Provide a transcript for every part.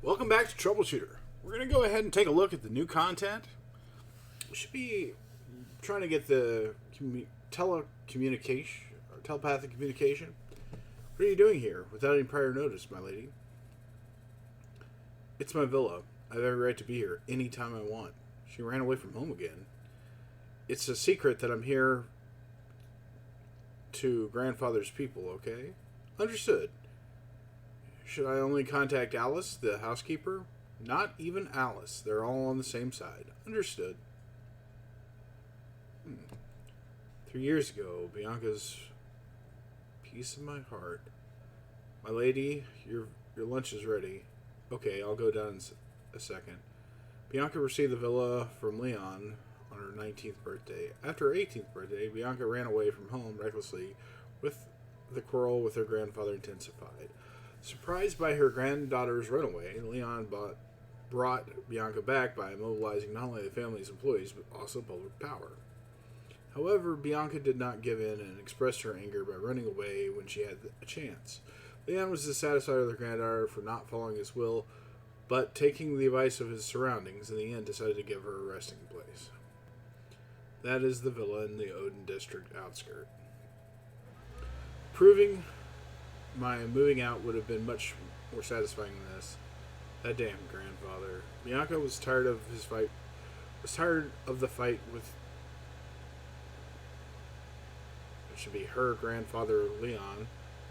Welcome back to Troubleshooter. We're going to go ahead and take a look at the new content. We should be trying to get the telecommunication or telepathic communication. What are you doing here without any prior notice, my lady? It's my villa. I have every right to be here anytime I want. She ran away from home again. It's a secret that I'm here to grandfather's people, okay? Understood. Should I only contact Alice, the housekeeper? Not even Alice. They're all on the same side. Understood. 3 years ago, Bianca's piece of my heart. My lady, your lunch is ready. Okay, I'll go down in a second. Bianca received the villa from Leon on her 19th birthday. After her 18th birthday, Bianca ran away from home recklessly, with the quarrel with her grandfather intensified. Surprised by her granddaughter's runaway, Leon brought Bianca back by mobilizing not only the family's employees, but also public power. However, Bianca did not give in and expressed her anger by running away when she had a chance. Leon was dissatisfied with her granddaughter for not following his will, but taking the advice of his surroundings, in the end decided to give her a resting place. That is the villa in the Odin district outskirt. Proving my moving out would have been much more satisfying than this. That damn grandfather. Bianca was tired of his fight. Was tired of the fight with. It should be her grandfather Leon,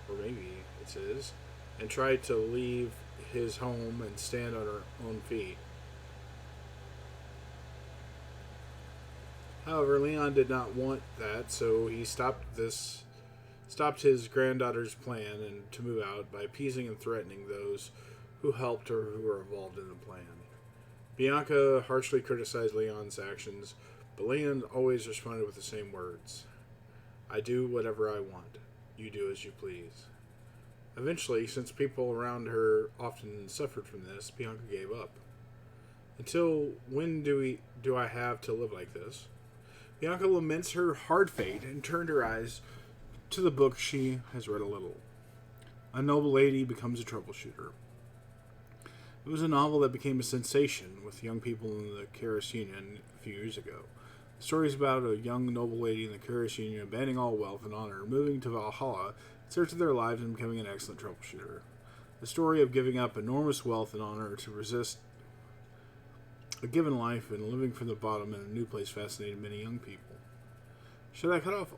or maybe it's his, and tried to leave his home and stand on her own feet. However, Leon did not want that, so he stopped his granddaughter's plan and to move out by appeasing and threatening those who helped or who were involved in the plan. Bianca harshly criticized Leon's actions, but Leon always responded with the same words. I do whatever I want. You do as you please. Eventually, since people around her often suffered from this, Bianca gave up. Until when do I have to live like this? Bianca laments her hard fate and turned her eyes to the book she has read a little. A Noble Lady Becomes a Troubleshooter. It was a novel that became a sensation with young people in the Karis Union a few years ago. The story is about a young noble lady in the Karis Union abandoning all wealth and honor, moving to Valhalla in search of their lives and becoming an excellent troubleshooter. The story of giving up enormous wealth and honor to resist a given life and living from the bottom in a new place fascinated many young people. Should I cut off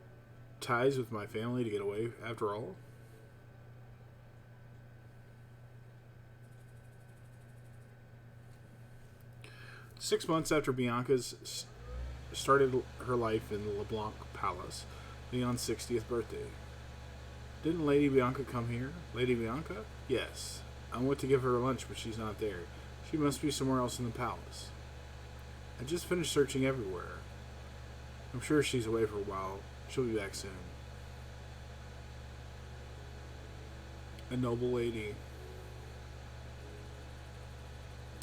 ties with my family to get away after all? Six months after Bianca's started her life in the LeBlanc Palace, Leon's 60th birthday. Didn't Lady Bianca come here? Lady Bianca? Yes. I went to give her lunch, but she's not there. She must be somewhere else in the palace. I just finished searching everywhere. I'm sure she's away for a while. She'll be back soon. A Noble Lady.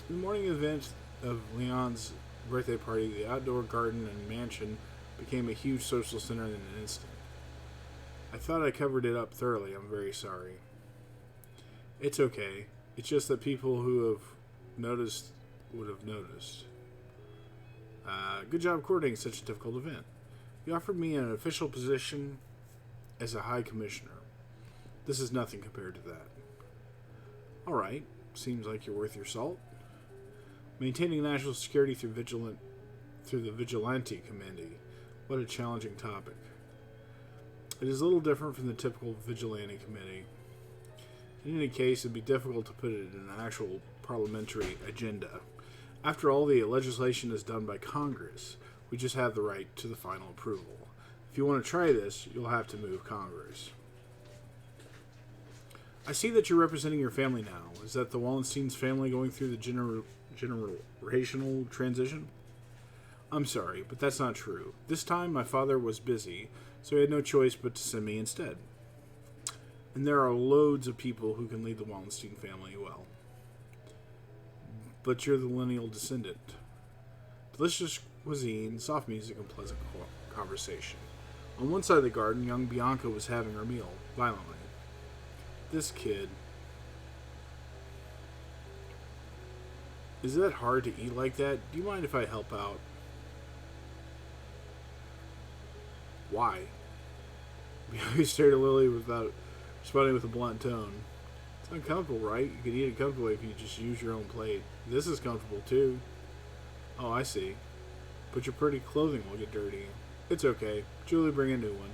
The morning event of Leon's birthday party, the outdoor garden and mansion became a huge social center in an instant. I thought I covered it up thoroughly. I'm very sorry. It's okay. It's just that people who have noticed would have noticed. Good job coordinating such a difficult event. You offered me an official position as a High Commissioner. This is nothing compared to that. Alright, seems like you're worth your salt. Maintaining national security through the Vigilante Committee. What a challenging topic. It is a little different from the typical Vigilante Committee. In any case, it'd be difficult to put it in an actual parliamentary agenda. After all, the legislation is done by Congress. We just have the right to the final approval. If you want to try this, you'll have to move Congress. I see that you're representing your family now. Is that the Wallenstein's family going through the generational transition? I'm sorry, but that's not true. This time my father was busy, so he had no choice but to send me instead. And there are loads of people who can lead the Wallenstein family well. But you're the lineal descendant. Delicious cuisine, soft music, and pleasant conversation. On one side of the garden, young Bianca was having her meal, violently. This kid. Is that hard to eat like that? Do you mind if I help out? Why? He stared at Lily without responding with a blunt tone. It's uncomfortable, right? You could eat it comfortably if you just use your own plate. This is comfortable, too. Oh, I see. But your pretty clothing will get dirty. It's okay. Julie, bring a new one.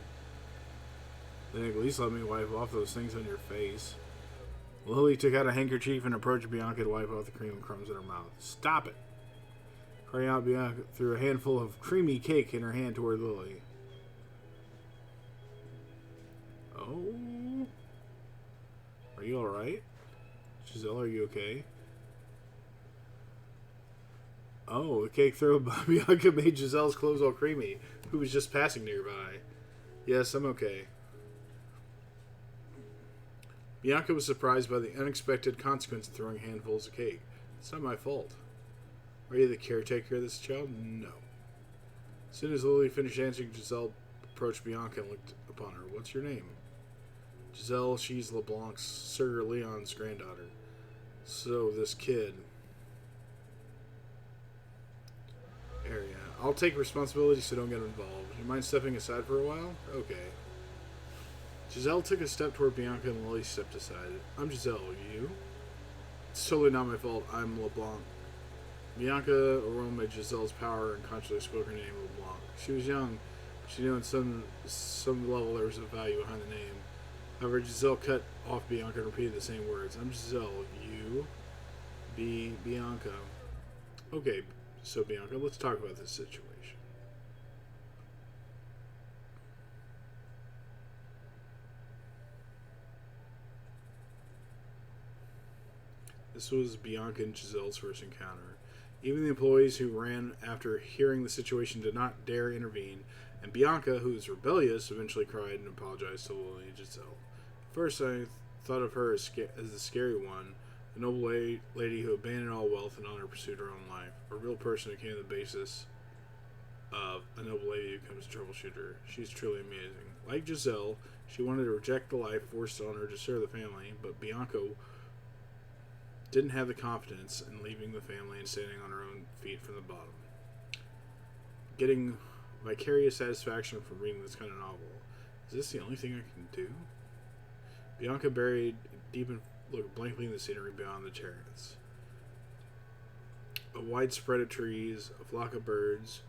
Then at least let me wipe off those things on your face. Lily took out a handkerchief and approached Bianca to wipe off the cream and crumbs in her mouth. Stop it! Crying out, Bianca threw a handful of creamy cake in her hand toward Lily. Oh? Are you alright? Giselle, are you okay? Oh, the cake throw by Bianca made Giselle's clothes all creamy, who was just passing nearby. Yes, I'm okay. Bianca was surprised by the unexpected consequence of throwing handfuls of cake. It's not my fault. Are you the caretaker of this child? No. As soon as Lily finished answering, Giselle approached Bianca and looked upon her. What's your name? Giselle, she's LeBlanc's Sir Leon's granddaughter. So, this kid... area. I'll take responsibility so don't get involved. You mind stepping aside for a while? Okay. Giselle took a step toward Bianca and Lily stepped aside. I'm Giselle. You? It's totally not my fault. I'm LeBlanc. Bianca aromated Giselle's power and consciously spoke her name, LeBlanc. She was young. She knew on some level there was a value behind the name. However, Giselle cut off Bianca and repeated the same words. I'm Giselle. You? Be Bianca. Okay, so Bianca, let's talk about this situation. This was Bianca and Giselle's first encounter. Even the employees who ran after hearing the situation did not dare intervene, and Bianca, who was rebellious, eventually cried and apologized to Lily and Giselle. First, I thought of her as the scary one, the noble lady who abandoned all wealth and honor pursued her own life, a real person who came to the basis of a noble lady who becomes a troubleshooter. She's truly amazing. Like Giselle, she wanted to reject the life forced on her to serve the family, but Bianca didn't have the confidence in leaving the family and standing on her own feet from the bottom. Getting vicarious satisfaction from reading this kind of novel. Is this the only thing I can do? Bianca buried deep and looked blankly in the scenery beyond the chariots. A wide spread of trees, a flock of birds,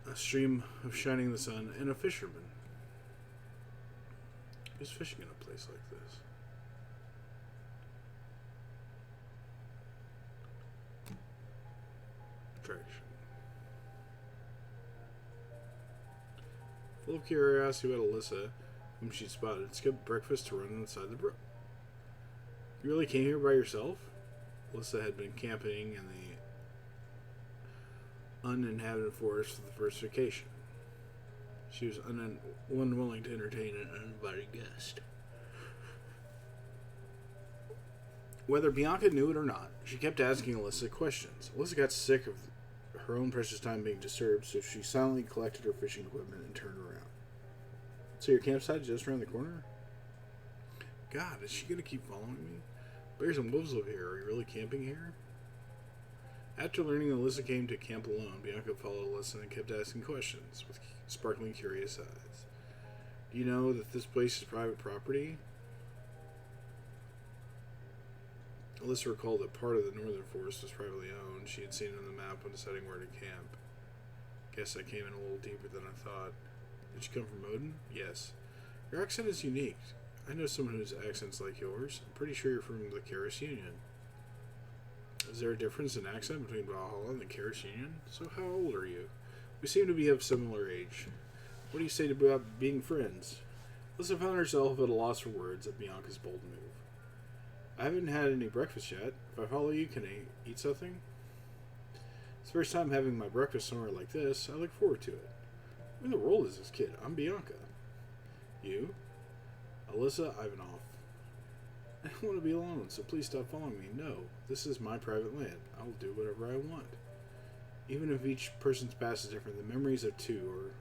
a stream of shining in the sun, and a fisherman. Who's fishing in a place like this? Attraction. Full of curiosity about Alisa, whom she spotted, skipped breakfast to run inside the brook. You really came here by yourself? Alisa had been camping in the uninhabited forest for the first vacation. She was unwilling to entertain an uninvited guest. Whether Bianca knew it or not, she kept asking Alisa questions. Alisa got sick of her own precious time being disturbed, so she silently collected her fishing equipment and turned around. So your campsite is just around the corner? God, is she going to keep following me? Bears and wolves live here. Are you really camping here? After learning that Alisa came to camp alone, Bianca followed Alisa and kept asking questions with sparkling, curious eyes. Do you know that this place is private property? Alisa recalled that part of the northern forest was privately owned. She had seen it on the map when deciding where to camp. Guess I came in a little deeper than I thought. Did you come from Odin? Yes. Your accent is unique. I know someone whose accent's like yours. I'm pretty sure you're from the Karis Union. Is there a difference in accent between Valhalla and the Karis Union? So how old are you? We seem to be of similar age. What do you say about being friends? Alyssa found herself at a loss for words at Bianca's bold move. I haven't had any breakfast yet. If I follow you, can I eat something? It's the first time having my breakfast somewhere like this. I look forward to it. Who in the world is this kid? I'm Bianca. You? Alyssa Ivanov. I don't want to be alone, so please stop following me. No, this is my private land. I'll do whatever I want. Even if each person's past is different, the memories of two are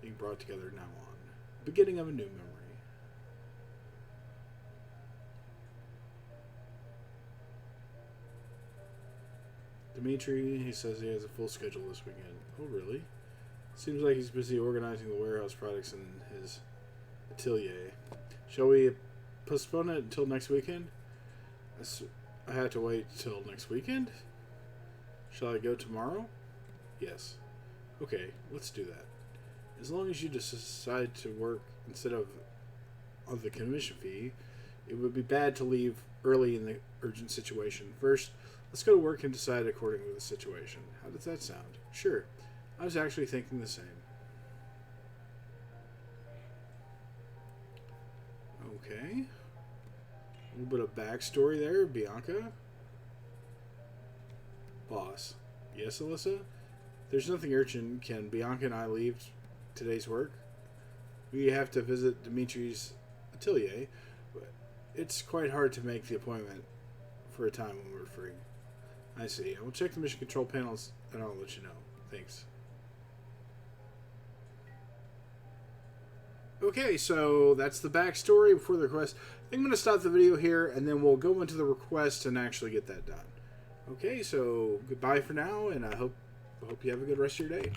being brought together now on. Beginning of a new memory. Dimitri, he says he has a full schedule this weekend. Oh, really? Seems like he's busy organizing the warehouse products in his atelier. Shall we postpone it until next weekend? I had to wait till next weekend? Shall I go tomorrow? Yes. Okay, let's do that. As long as you decide to work instead of on the commission fee, it would be bad to leave early in the urgent situation. First, let's go to work and decide according to the situation. How does that sound? Sure. I was actually thinking the same. Okay. A little bit of backstory there, Bianca. Boss. Yes, Alisa? There's nothing urgent. Can Bianca and I leave today's work? We have to visit Dimitri's atelier. It's quite hard to make the appointment for a time when we're free. I see. I will check the mission control panels and I'll let you know. Thanks. Okay, so that's the backstory before the request. I think I'm going to stop the video here and then we'll go into the request and actually get that done. Okay, so goodbye for now, and I hope you have a good rest of your day.